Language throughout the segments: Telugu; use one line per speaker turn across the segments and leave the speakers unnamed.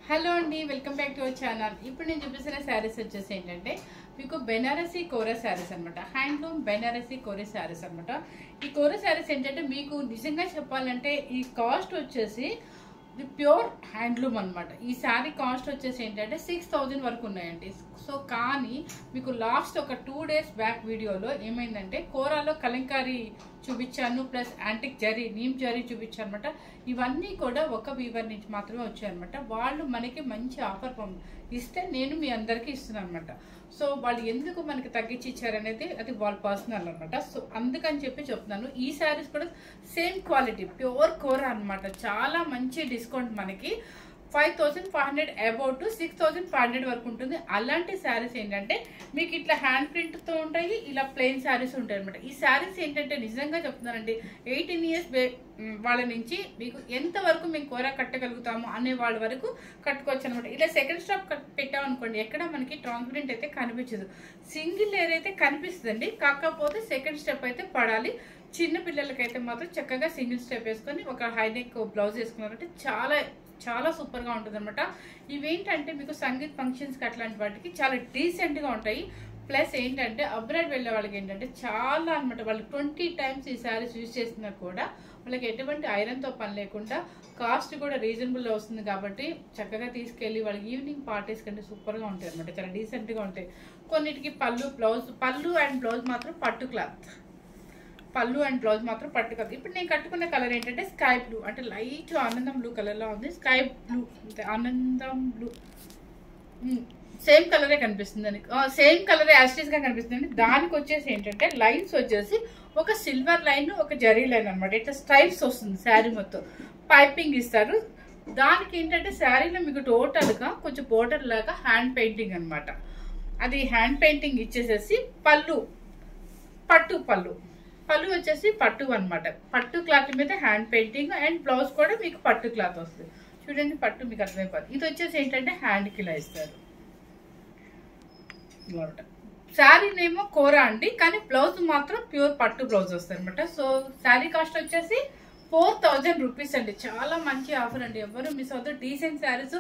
హలో అండి, welcome back to our channel. ఇప్పుడు నేను చూపిస్తున్న శారీస్ వచ్చేసి ఏంటంటే మీకు బెనారసీ కోరా శారీస్ అనమాట. హ్యాండ్లూమ్ బెనారసీ కోరా శారీస్ అనమాట. ఈ కోరా శారీస్ ఏంటంటే మీకు నిజంగా చెప్పాలంటే ఈ కాస్ట్ వచ్చేసి ఇది ప్యూర్ హ్యాండ్లూమ్ అనమాట. ఈ శారీ కాస్ట్ వచ్చేసి ఏంటంటే 6000 వరకు ఉన్నాయండి. సో కానీ మీకు లాస్ట్ ఒక 2 days బ్యాక్ వీడియోలో ఏమైందంటే కోరాలో కలంకారీ చూపించాను, plus antique zari, neem zari చూపించాను అనమాట. ఇవన్నీ కూడా ఒక వీవర్ నుంచి మాత్రమే వచ్చాయన్నమాట. వాళ్ళు మనకి మంచి ఆఫర్ ఇస్తే నేను మీ అందరికీ ఇస్తున్నాను అనమాట. సో వాళ్ళు ఎందుకు మనకి తగ్గించి ఇచ్చారనేది అది వాళ్ళ పర్సనల్ అనమాట. సో అందుకని చెప్పి చెప్తున్నాను. ఈ శారీస్ కూడా సేమ్ క్వాలిటీ ప్యూర్ కోరా అనమాట. చాలా మంచి డిస్కౌంట్ మనకి 5500 అబౌట్ టు 6500 వరకు ఉంటుంది. అలాంటి శారీస్ ఏంటంటే మీకు ఇట్లా హ్యాండ్ ప్రింట్తో ఉంటాయి, ఇలా ప్లెయిన్ శారీస్ ఉంటాయి అనమాట. ఈ శారీస్ ఏంటంటే నిజంగా చెప్తున్నానండి, 18 years వాళ్ళ నుంచి మీకు ఎంతవరకు మేము కోరా కట్టగలుగుతాము అనే వాళ్ళ వరకు కట్టుకోవచ్చు అనమాట. ఇలా సెకండ్ స్టాప్ పెట్టామనుకోండి, ఎక్కడ మనకి ట్రాన్స్పరెంట్ అయితే కనిపించదు, సింగిల్ లేయర్ అయితే కనిపిస్తుందండి. కాకపోతే సెకండ్ స్టెప్ అయితే పడాలి. చిన్న పిల్లలకైతే మాత్రం చక్కగా సింగిల్ స్టెప్ వేసుకొని ఒక హై నెక్ బ్లౌజ్ వేసుకున్నారంటే చాలా చాలా సూపర్గా ఉంటుంది అనమాట. ఇవేంటంటే మీకు సంగీత్ ఫంక్షన్స్కి అట్లాంటి వాటికి చాలా డీసెంట్గా ఉంటాయి. ప్లస్ ఏంటంటే అబ్రాడ్ వెళ్ళే వాళ్ళకి ఏంటంటే చాలా అనమాట, వాళ్ళు 20 times ఈ శారీస్ యూజ్ చేసినా కూడా వాళ్ళకి ఎటువంటి ఐరన్తో పని లేకుండా కాస్ట్ కూడా రీజనబుల్లో వస్తుంది. కాబట్టి చక్కగా తీసుకెళ్ళి వాళ్ళకి ఈవినింగ్ పార్టీస్ కంటే సూపర్గా ఉంటాయి అనమాట. చాలా డీసెంట్గా ఉంటాయి. కొన్నిటికి పళ్ళు అండ్ బ్లౌజ్ మాత్రం పట్టు క్లాత్, పళ్ళు అండ్ బ్లౌజ్ మాత్రం పట్టుకోదు. ఇప్పుడు నేను కట్టుకున్న కలర్ ఏంటంటే స్కై బ్లూ, అంటే లైట్ ఆనందం బ్లూ కలర్లో ఉంది. స్కై బ్లూ, ఆనందం బ్లూ సేమ్ కలరే కనిపిస్తుంది అని, సేమ్ కలరే యాస్టీస్గా కనిపిస్తుంది. దానికి వచ్చేసి ఏంటంటే లైన్స్ వచ్చేసి ఒక సిల్వర్ లైన్, ఒక జరీ లైన్ అనమాట. ఇట్లా స్ట్రైప్స్ వస్తుంది శారీ మొత్తం. పైపింగ్ ఇస్తారు. దానికి ఏంటంటే శారీలో మీకు టోటల్గా కొంచెం బోర్డర్ లాగా హ్యాండ్ పెయింటింగ్ అనమాట. అది హ్యాండ్ పెయింటింగ్ ఇచ్చేసేసి పళ్ళు వచ్చేసి పట్టు అనమాట. పట్టు క్లాత్ మీద హ్యాండ్ పెయింటింగ్ అండ్ బ్లౌజ్ కూడా మీకు పట్టు క్లాత్ వస్తుంది. చూడండి, పట్టు మీకు అర్థమైపోతుంది. ఇది వచ్చేసి ఏంటంటే హ్యాండ్కి ఇలా ఇస్తారు. శారీనేమో కోరా అండి, కానీ బ్లౌజ్ మాత్రం ప్యూర్ పట్టు బ్లౌజ్ వస్తుంది అనమాట. సో శారీ కాస్ట్ వచ్చేసి 4000 రూపీస్ అండి. చాలా మంచి ఆఫర్ అండి, ఎవరు మిస్ అవుతారు. డీసెంట్ శారీస్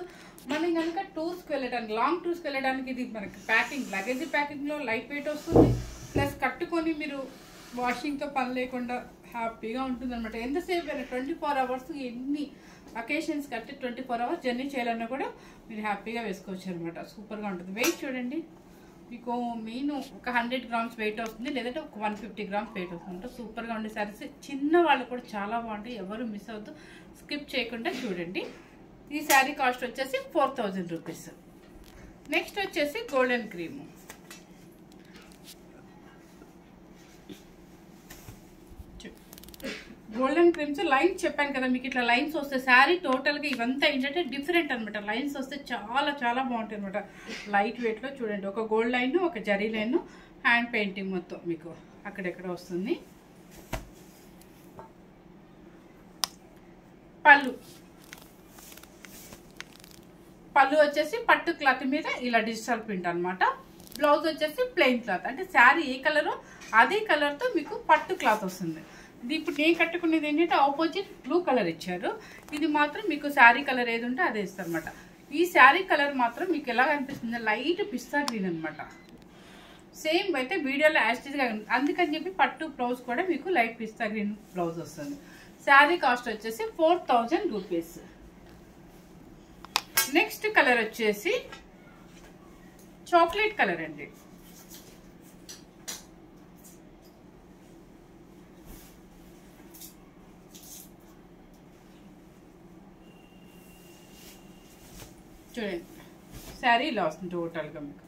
మనం కనుక టూర్స్కి వెళ్ళడానికి, లాంగ్ టూర్స్కి వెళ్ళడానికి ఇది మనకి ప్యాకింగ్, లగేజ్ ప్యాకింగ్లో లైట్ వెయిట్ వస్తుంది. ప్లస్ కట్టుకొని మీరు వాషింగ్తో పని లేకుండా హ్యాపీగా ఉంటుంది అనమాట. ఎంతసేపు అయినా 24 hours, ఎన్ని అకేషన్స్ కట్టి 24 hours జర్నీ చేయాలన్నా కూడా మీరు హ్యాపీగా వేసుకోవచ్చు అనమాట. సూపర్గా ఉంటుంది. వెయిట్ చూడండి, మీకు మెయిన్ ఒక 100 grams వెయిట్ వస్తుంది, లేదంటే ఒక 150 grams వెయిట్ వస్తుంది. సూపర్గా ఉండే శారీస్ చిన్న వాళ్ళు కూడా చాలా బాగుంటాయి, ఎవరు మిస్ అవుతూ స్కిప్ చేయకుండా చూడండి. ఈ శారీ కాస్ట్ వచ్చేసి 4000 రూపీస్. నెక్స్ట్ వచ్చేసి golden cream. Golden creams lines చెప్పాను కదా మీకు, ఇట్లా లైన్స్ వస్తాయి. శారీ టోటల్గా ఇవంతా ఏంటంటే డిఫరెంట్ అనమాట. లైన్స్ వస్తే చాలా చాలా బాగుంటాయి అనమాట. లైట్ వెయిట్లో చూడండి, ఒక గోల్డ్ లైన్, ఒక జరీ లైన్, హ్యాండ్ పెయింటింగ్ మొత్తం మీకు అక్కడెక్కడ వస్తుంది. పళ్ళు వచ్చేసి పట్టు క్లాత్ మీద ఇలా డిజిటల్ ప్రింట్ అనమాట. బ్లౌజ్ వచ్చేసి ప్లెయిన్ క్లాత్, అంటే శారీ ఏ కలరో అదే కలర్తో మీకు పట్టు క్లాత్ వస్తుంది. ఇది ఇప్పుడు నేను కట్టుకునేది ఏంటంటే ఆపోజిట్ బ్లూ కలర్ ఇచ్చారు. ఇది మాత్రం మీకు శారీ కలర్ ఏది ఉంటే అదే ఇస్తారు అనమాట. ఈ శారీ కలర్ మాత్రం మీకు ఎలా కనిపిస్తుంది, లైట్ పిస్తా గ్రీన్ అనమాట. సేమ్ అయితే వీడియోలో యాస్టీస్గా, అందుకని చెప్పి పట్టు బ్లౌజ్ కూడా మీకు లైట్ పిస్తా గ్రీన్ బ్లౌజ్ వస్తుంది. శారీ కాస్ట్ వచ్చేసి 4000 రూపీస్. నెక్స్ట్ కలర్ వచ్చేసి చాక్లెట్ కలర్ అండి. చూడండి, శారీ ఇలా వస్తుంది టోటల్గా మీకు.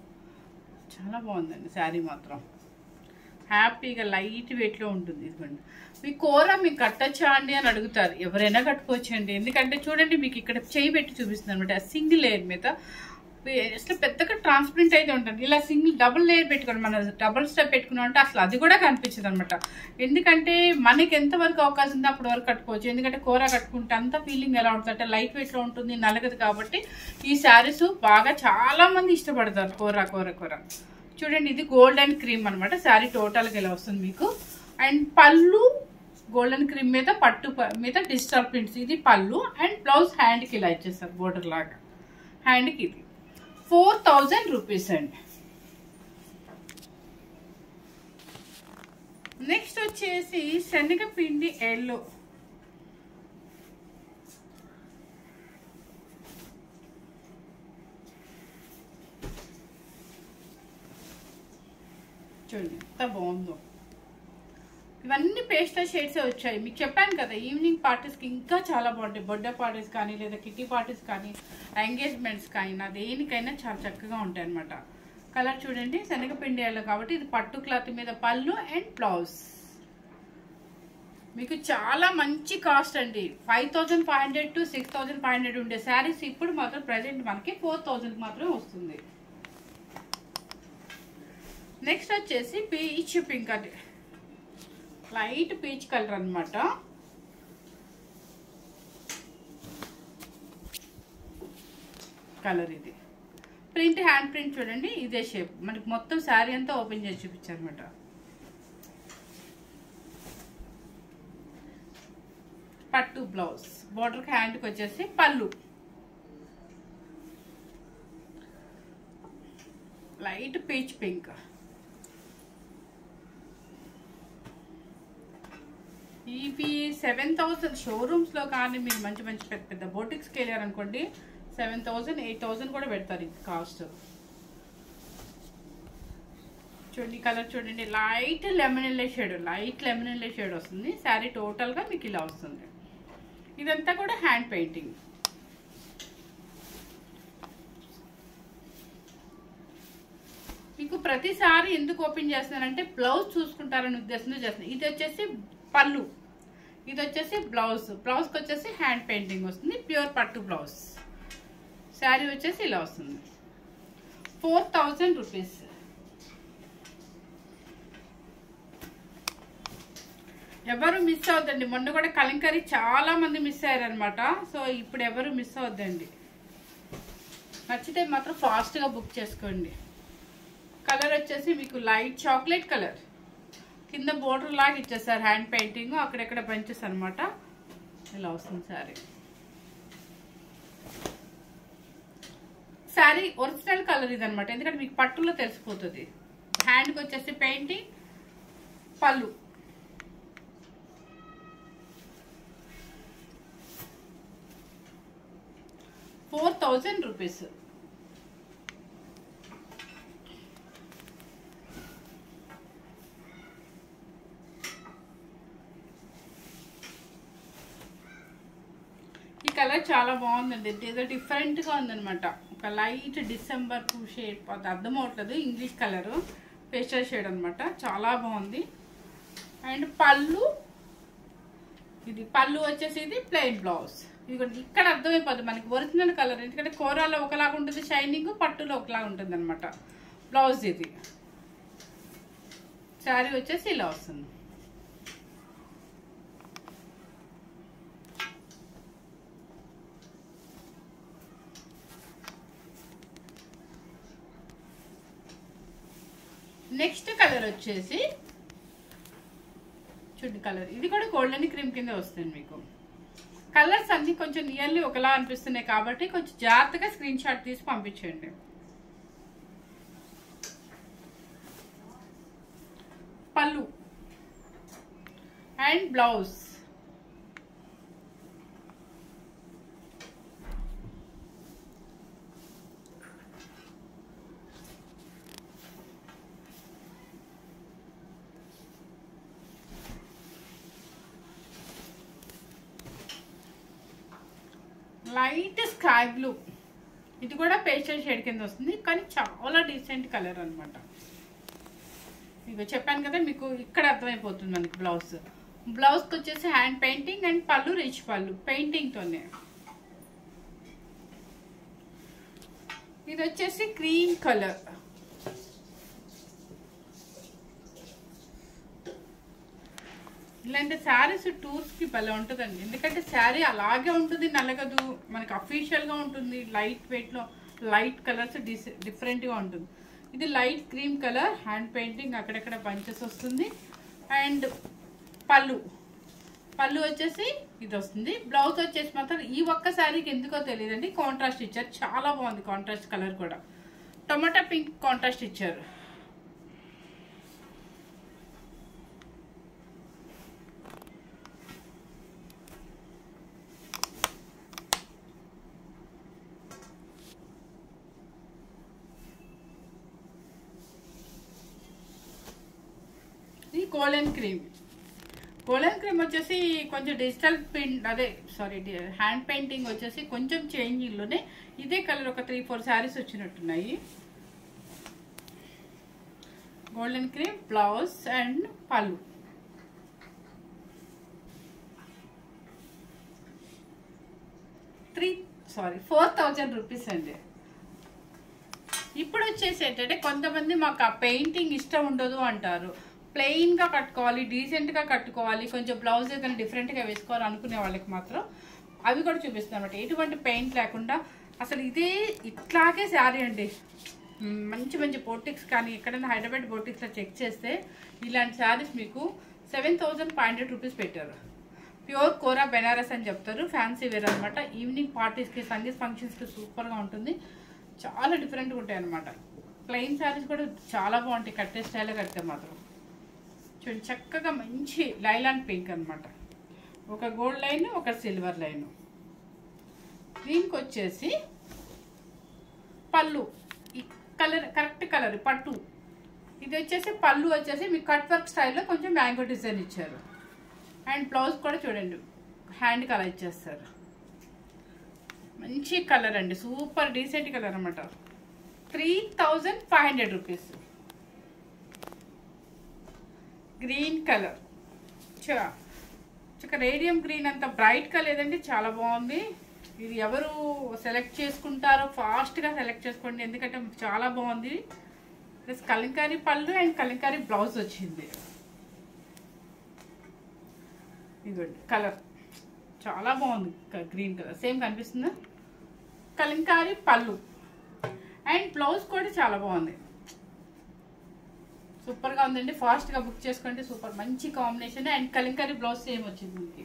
చాలా బాగుందండి శారీ మాత్రం. హ్యాపీగా లైట్ వెయిట్లో ఉంటుంది. ఇదిగోండి, మీ కోరా మీకు కట్టచ్చా అండి అని అడుగుతారు. ఎవరైనా కట్టుకోవచ్చండి, ఎందుకంటే చూడండి మీకు ఇక్కడ చేయి పెట్టి చూపిస్తుంది అనమాట. సింగిల్ లేయర్ మీద అసలు పెద్దగా ట్రాన్స్పరెంట్ అయితే ఉంటుంది. ఇలా డబుల్ లేయర్ పెట్టుకోండి, మన డబుల్ స్టెప్ పెట్టుకున్నాం అంటే అసలు అది కూడా కనిపించదు అనమాట. ఎందుకంటే మనకి ఎంతవరకు అవకాశం ఉందో అప్పటి వరకు కట్టుకోవచ్చు. ఎందుకంటే కోరా కట్టుకుంటే అంత ఫీలింగ్ ఎలా ఉంటుంది అంటే లైట్ వెయిట్లో ఉంటుంది, నలగదు. కాబట్టి ఈ శారీస్ బాగా చాలా మంది ఇష్టపడతారు కోరా. చూడండి, ఇది గోల్డెన్ క్రీమ్ అనమాట. శారీ టోటల్గా ఇలా వస్తుంది మీకు. అండ్ పళ్ళు గోల్డెన్ క్రీమ్ మీద పట్టు మీద డిజిటల్ ప్రింట్స్, ఇది పళ్ళు. అండ్ బ్లౌజ్ హ్యాండ్కి ఇలా ఇచ్చేస్తారు బోర్డర్ లాగా. హ్యాండ్కి ఇది 4000 రూపీస్ అండి. నెక్స్ట్ వచ్చేసి శనగపిండి ఎల్లో, చూడండి ఎంత బాగుందో. ఇవన్నీ పేస్టల్ షేడ్స్ వచ్చాయి. మీకు చెప్పాను కదా ఈవినింగ్ పార్టీస్కి ఇంకా చాలా బాగుంటాయి. బర్త్డే పార్టీస్ కానీ లేదా కిటీ పార్టీస్ కానీ ఎంగేజ్మెంట్స్ కానీ దేనికైనా చాలా చక్కగా ఉంటాయి అనమాట. కలర్ చూడండి శనగపిండి ఎల్లో కాబట్టి ఇది పట్టు క్లాత్ మీద పళ్ళు అండ్ బ్లౌజ్. మీకు చాలా మంచి కాస్ట్ అండి. 5500 to 6500 ఉండే శారీస్ ఇప్పుడు మాత్రం ప్రజెంట్ మనకి 4000 మాత్రం వస్తుంది. నెక్స్ట్ వచ్చేసి పీచ్ పింక్ అంటే లైట్ పీచ్ కలర్ అనమాట. కలర్ ఇది ప్రింట్, హ్యాండ్ ప్రింట్ చూడండి ఇదే షేప్. మనకి మొత్తం శారీ అంతా ఓపెన్ చేసి చూపించారు అనమాట. పట్టు బ్లౌజ్, బోర్డర్ హ్యాండ్కి వచ్చేసి పళ్ళు, లైట్ పీచ్ పింక్. ఇవి 7000 షోరూమ్స్ లో కానీ మీరు మంచి మంచి పెద్ద పెద్ద బోటిక్స్కి వెళ్ళారనుకోండి 7000 8000 కూడా పెడతారు ఇది కాస్ట్. చూడండి కలర్ చూడండి light lemon yellow shade, light lemon yellow shade వస్తుంది. శారీ టోటల్ గా మీకు ఇలా వస్తుంది. ఇదంతా కూడా హ్యాండ్ పెయింటింగ్. మీకు ప్రతిసారి ఎందుకు ఓపెన్ చేస్తున్నానంటే బ్లౌజ్ చూసుకుంటారని ఉద్దేశంతో చేస్తున్నాను. ఇది వచ్చేసి పళ్ళు, ఇది వచ్చేసి బ్లౌజ్. బ్లౌజ్కి వచ్చేసి హ్యాండ్ పెయింటింగ్ వస్తుంది. ప్యూర్ పట్టు బ్లౌజ్. శారీ వచ్చేసి ఇలా వస్తుంది. 4000 రూపీస్. ఎవరు మిస్ అవద్దండి. మొన్న కూడా కలంకరీ చాలా మంది మిస్ అయ్యారనమాట. సో ఇప్పుడు ఎవరు మిస్ అవద్దండి. నచ్చితే మాత్రం ఫాస్ట్గా బుక్ చేసుకోండి. కలర్ వచ్చేసి మీకు లైట్ చాక్లెట్ కలర్, కింద బోర్డర్ లాగా ఇచ్చేసారు హ్యాండ్ పెయింటింగ్, అక్కడెక్కడ బంచెస్ అనమాట. ఇలా వస్తుంది శారీ. శారీ ఒరిజినల్ కలర్ ఇది అనమాట, ఎందుకంటే మీకు పట్టులో తెలిసిపోతుంది. హ్యాండ్కి వచ్చేసి పెయింటింగ్, పళ్ళు. ₹4000. ఈ కలర్ చాలా బాగుందండి. ఏదో డిఫరెంట్ గా ఉందన్నమాట. ఒక లైట్ డిసెంబర్ షేడ్, అది అర్థం అవట్లేదు, ఇంగ్లీష్ కలర్ పేస్టల్ షేడ్ అనమాట. చాలా బాగుంది. అండ్ పళ్ళు, ఇది పళ్ళు వచ్చేసి ఇది ప్లెయిన్ బ్లౌజ్. ఇది ఇక్కడ అర్థమైపోతుంది మనకి ఒరిజినల్ కలర్, ఎందుకంటే కోరాలో ఒకలాగా ఉంటుంది షైనింగ్, పట్టులో ఒకలాగా ఉంటుంది అనమాట. బ్లౌజ్ ఇది. శారీ వచ్చేసి ఇలా వస్తుంది. నెక్స్ట్ కలర్ వచ్చేసి చూడండి కలర్, ఇది కూడా గోల్డెన్ క్రీమ్ కింద వస్తుంది. మీకు కలర్స్ అన్ని కొంచెం నియర్లీ ఒకలా అనిపిస్తున్నాయి కాబట్టి కొంచెం జాగ్రత్తగా స్క్రీన్ షాట్ తీసి పంపించండి. పళ్ళు and blouse. Light sky blue, ఇది కూడా పేస్టల్ షేడ్ కింద వస్తుంది, కానీ చాలా డీసెంట్ కలర్ అనమాట. మీకు చెప్పాను కదా, మీకు ఇక్కడ అర్థమైపోతుంది మనకి. బ్లౌజ్, బ్లౌజ్కి వచ్చేసి హ్యాండ్ పెయింటింగ్ అండ్ పళ్ళు రిచ్ పళ్ళు పెయింటింగ్తోనే. ఇది వచ్చేసి క్రీమ్ కలర్. ఇలాంటి శారీస్ టూర్స్కి భలే ఉంటుందండి, ఎందుకంటే శారీ అలాగే ఉంటుంది, నలగదు, మనకి అఫీషియల్గా ఉంటుంది. లైట్ వెయిట్లో లైట్ కలర్స్ డిఫరెంట్గా ఉంటుంది. ఇది light cream colour, hand painting, అక్కడెక్కడ బంచెస్ వస్తుంది. అండ్ పళ్ళు పళ్ళు వచ్చేసి ఇది వస్తుంది. బ్లౌజ్ వచ్చేసి మాత్రం ఈ ఒక్క శారీకి ఎందుకో తెలియదండి కాంట్రాస్ట్ ఇచ్చారు, చాలా బాగుంది. కాంట్రాస్ట్ కలర్ కూడా టొమాటో పింక్ కాంట్రాస్ట్ ఇచ్చారు. ఇది గోల్డెన్ క్రీమ్. గోల్డెన్ క్రీమ్ వచ్చేసి కొంచెం డిజిటల్ ప్రింట్, అదే సారీ హ్యాండ్ పెయింటింగ్ వచ్చేసి కొంచెం చేంజింగ్లోనే ఇదే కలర్ ఒక 3-4 శారీస్ వచ్చినట్టున్నాయి. గోల్డెన్ క్రీమ్ బ్లౌజ్ అండ్ పళ్ళు. సారీ 4000 రూపీస్ అండి. ఇప్పుడు వచ్చేసి ఏంటంటే కొంతమంది మాకు ఆ పెయింటింగ్ ఇష్టం ఉండదు అంటారు, ప్లెయిన్గా కట్టుకోవాలి, డీసెంట్గా కట్టుకోవాలి, కొంచెం బ్లౌజ్ ఏదైనా డిఫరెంట్గా వేసుకోవాలి అనుకునే వాళ్ళకి మాత్రం అవి కూడా చూపిస్తాం అన్నమాట. ఎటువంటి పెయింట్ లేకుండా అసలు ఇదే ఇట్లాగే శారీ అండి. మంచి మంచి బోటిక్స్ కానీ ఎక్కడైనా హైదరాబాద్ బోటిక్స్లో చెక్ చేస్తే ఇలాంటి శారీస్ మీకు 7500 రూపీస్ పెట్టారు. ప్యూర్ కోరా బెనారస్ అని చెప్తారు, ఫ్యాన్సీ వేర్ అనమాట. ఈవినింగ్ పార్టీస్కి, సంగీత ఫంక్షన్స్కి సూపర్గా ఉంటుంది, చాలా డిఫరెంట్గా ఉంటాయి అనమాట. ప్లెయిన్ శారీస్ కూడా చాలా బాగుంటాయి కట్టే స్టైల్లో కడితే మాత్రం. చూడండి చక్కగా మంచి లైలాన్ పింక్ అనమాట, ఒక గోల్డ్ లైన్ ఒక సిల్వర్ లైన్. దీనికి వచ్చేసి పళ్ళు ఈ కలర్ కరెక్ట్ కలర్ పట్టు. ఇది వచ్చేసి పళ్ళు వచ్చేసి మీకు కట్ వర్క్ స్టైల్లో కొంచెం మ్యాంగో డిజైన్ ఇచ్చారు. అండ్ బ్లౌజ్ కూడా చూడండి హ్యాండ్ కలర్ ఇచ్చేస్తారు. మంచి కలర్ అండి, సూపర్ డీసెంట్ కలర్ అనమాట. 3500 రూపీస్. గ్రీన్ కలర్ చక్క రేడియం గ్రీన్, అంత బ్రైట్గా లేదండి, చాలా బాగుంది. ఇది ఎవరు సెలెక్ట్ చేసుకుంటారో ఫాస్ట్గా సెలెక్ట్ చేసుకోండి, ఎందుకంటే చాలా బాగుంది. ప్లస్ కలంకారీ పళ్ళు అండ్ కలంకారీ బ్లౌజ్ వచ్చింది. ఇదిగోండి కలర్ చాలా బాగుంది, గ్రీన్ కలర్ సేమ్ కనిపిస్తుందా. కలంకారీ పళ్ళు అండ్ బ్లౌజ్ కూడా చాలా బాగుంది, సూపర్గా ఉందండి. ఫాస్ట్గా బుక్ చేసుకోండి, సూపర్ మంచి combination. And Kalamkari blouse same వచ్చింది మీకు.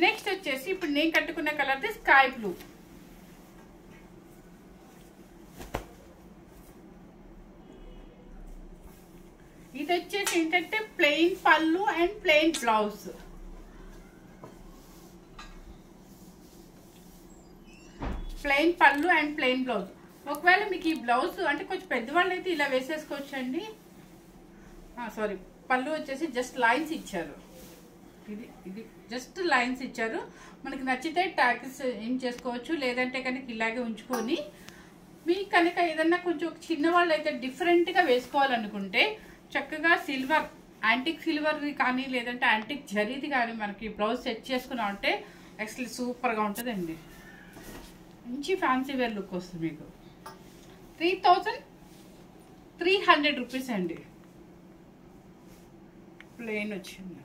నెక్స్ట్ వచ్చేసి ఇప్పుడు నేను కట్టుకున్న కలర్ స్కై బ్లూ. ఇది వచ్చేసి ఏంటంటే ప్లెయిన్ పళ్ళు అండ్ ప్లెయిన్ బ్లౌజ్. ప్లెయిన్ పళ్ళు అండ్ ప్లెయిన్ బ్లౌజ్. ఒకవేళ మీకు ఈ బ్లౌజ్ అంటే కొంచెం పెద్దవాళ్ళు అయితే ఇలా వేసేసుకోవచ్చు అండి. సారీ పళ్ళు వచ్చేసి జస్ట్ లైన్స్ ఇచ్చారు, ఇది ఇది జస్ట్ లైన్స్ ఇచ్చారు. మనకి నచ్చితే ట్యాక్స్ ఏం చేసుకోవచ్చు, లేదంటే కనుక ఇలాగే ఉంచుకొని మీకు కనుక ఏదన్నా కొంచెం చిన్నవాళ్ళు అయితే డిఫరెంట్గా వేసుకోవాలనుకుంటే చక్కగా సిల్వర్ యాంటిక్ సిల్వర్ కానీ లేదంటే యాంటిక్ జరీది కానీ మనకి బ్లౌజ్ సెట్ చేసుకున్నాం అంటే యాక్చువల్లీ సూపర్గా ఉంటుందండి. మంచి ఫ్యాన్సీ వేర్ లుక్ వస్తుంది మీకు. 3300 రూపీస్ అండి. ప్లెయిన్ వచ్చింది.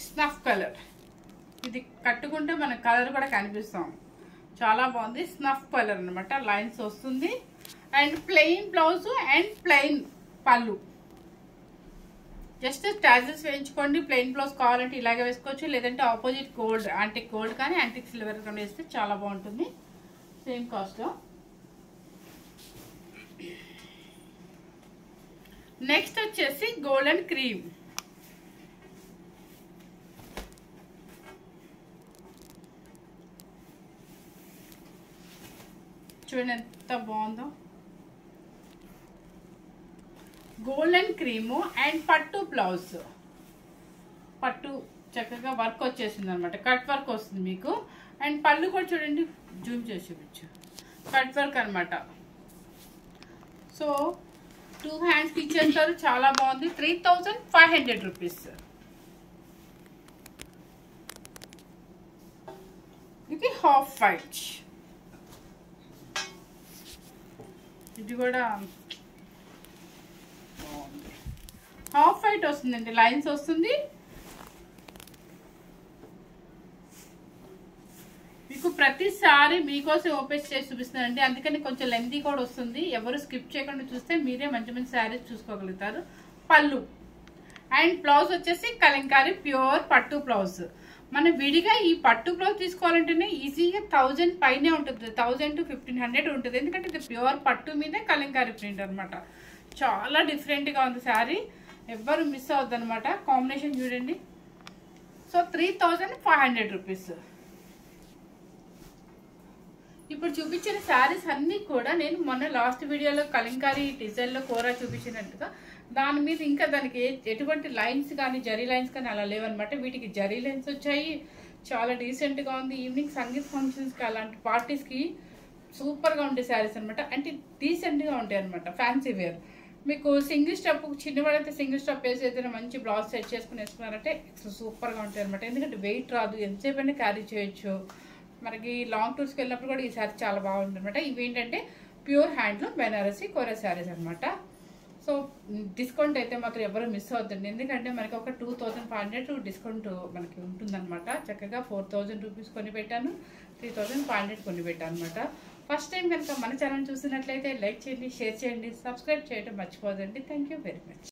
స్నఫ్ కలర్, ఇది కట్టుకుంటే మన కలర్ కూడా కనిపిస్తాం, చాలా బాగుంది. స్నఫ్ కలర్ అనమాట, లైన్స్ వస్తుంది. And plain blouse and plain పళ్ళు. జస్ట్ టాజెస్ వేయించుకోండి. ప్లెయిన్ బ్లౌజ్ కావాలంటే ఇలాగే వేసుకోవచ్చు, లేదంటే ఆపోజిట్ గోల్డ్ యాంటిక్ గోల్డ్ కానీ యాంటిక్ సిల్వర్ కానీ వేస్తే చాలా బాగుంటుంది, సేమ్ కాస్ట్లో. నెక్స్ట్ వచ్చేసి గోల్డెన్ క్రీమ్. చూడండి ఎంత బాగుందో, గోల్డెన్ క్రీము అండ్ పట్టు బ్లౌజ్. పట్టు చక్కగా వర్క్ వచ్చేసింది అనమాట, కట్ వర్క్ వస్తుంది మీకు. అండ్ పళ్ళు కూడా చూడండి, జూమ్ చేసి చూపించు, కట్ వర్క్ అనమాట. సో 2 హ్యాండ్స్కి ఇచ్చేస్తారు, చాలా బాగుంది. 3500 రూపీస్. ఇది హాఫ్ వైట్, ఇది కూడా బాగుంది. హాఫ్ వైట్ వస్తుందండి, లైన్స్ వస్తుంది మీకు. ప్రతిసారి మీకోసం ఓపెన్ చేసి చూపిస్తున్నానండి, అందుకని కొంచెం లెంతీ కూడా వస్తుంది. ఎవరు స్కిప్ చేయకుండా చూస్తే మీరే మంచి మంచి శారీస్ చూసుకోగలుగుతారు. పళ్ళు అండ్ బ్లౌజ్ వచ్చేసి కలంకారీ ప్యూర్ పట్టు బ్లౌజ్. మనం విడిగా ఈ పట్టు బ్లౌజ్ తీసుకోవాలంటేనే ఈజీగా 1000 పైనే ఉంటుంది, 1000 to 1500 ఉంటుంది. ఎందుకంటే ఇది ప్యూర్ పట్టు మీదే కలంకారీ ప్రింట్ అనమాట. చాలా డిఫరెంట్గా ఉంది శారీ, ఎవ్వరు మిస్ అవద్దు అనమాట. కాంబినేషన్ చూడండి. So 3500 rupees. ఇప్పుడు చూపించిన శారీస్ అన్నీ కూడా నేను మొన్న లాస్ట్ వీడియోలో కలంకారీ డిజైన్లో కూర చూపించినట్టుగా దాని మీద ఇంకా దానికి ఎటువంటి లైన్స్ కానీ జరీ లైన్స్ కానీ అలా లేవన్నమాట. వీటికి జరీ లైన్స్ వచ్చాయి. చాలా డీసెంట్గా ఉంది. ఈవినింగ్ సంగీత్ ఫంక్షన్స్కి అలాంటి పార్టీస్కి సూపర్గా ఉండే శారీస్ అనమాట. అంటే డీసెంట్గా ఉంటాయి అనమాట, ఫ్యాన్సీ వేర్. మీకు సింగిల్ స్టెప్ చిన్నవాడైతే సింగిల్ స్టెప్ వేసి ఏదైనా మంచి బ్లౌజ్ సెట్ చేసుకుని వేసుకున్నారంటే సూపర్గా ఉంటాయి అనమాట. ఎందుకంటే వెయిట్ రాదు, ఎంతసేపు అయినా క్యారీ చేయొచ్చు. మనకి లాంగ్ టూర్స్కి వెళ్ళినప్పుడు కూడా ఈ శారీ చాలా బాగుంటుంది అనమాట. ఇవి ఏంటంటే ప్యూర్ హ్యాండ్లూమ్ బెనారసీ కోరా శారీస్ అనమాట. సో డిస్కౌంట్ అయితే మాత్రం ఎవరు మిస్ అవుతుంది, ఎందుకంటే మనకి ఒక 2500 డిస్కౌంట్ మనకి ఉంటుందన్నమాట. చక్కగా 4000 రూపీస్ కొని పెట్టాను, 3500 కొని పెట్టాను అనమాట. ఫస్ట్ టైం కనుక మన ఛానల్ చూసినట్లయితే లైక్ చేయండి, షేర్ చేయండి, సబ్స్క్రైబ్ చేయడం మర్చిపోదండి. Thank you very much.